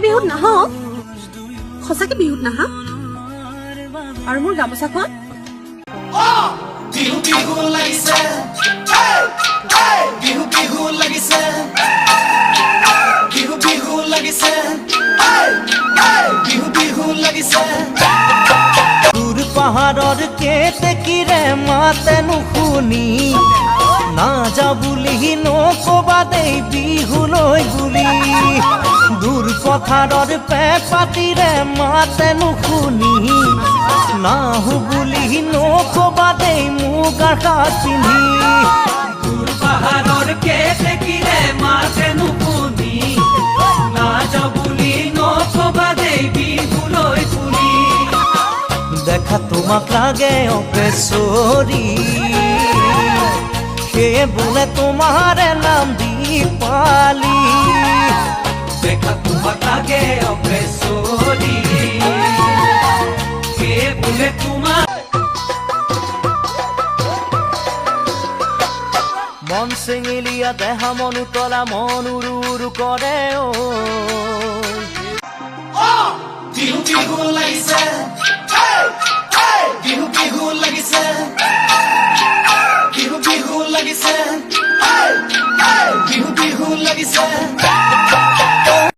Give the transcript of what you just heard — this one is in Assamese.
বিহুত নাহ সঁচাকে বিহুত নাহা আৰু মোৰ গামোচাখন বিহু বিহু লাগিছে বিহু বিহু লাগিছে বিহু বিহু লাগিছে বিহু বিহু লাগিছে দূৰ পাহাৰৰ কেতেকীৰে মাতে নুশুনি না যা বুলি নকবা দেই বিহুলৈ বুলি দূৰ পথাৰৰ পেপাতিৰে মাতে নুশুনি নাহু বুলি নকবা দেই মুগাৰ সাজ পিন্ধি দূৰ পাহাৰৰ কেতেকীৰে মাতে নুশুনি না যা বুলি নকবা দেই বিহুলৈ বুলি দেখা তোমাক লাগে অপেশ্বৰী সেয়ে বোলে তোমাৰে নাম দীপালি দেখা তোমাক লাগে অপেশ্বৰী সেয়ে বোলে তোমাৰ মন চেঙেলীয়া দেহা মন উতলা মন উৰু উৰু কৰে বিহু বিহু লাগিছে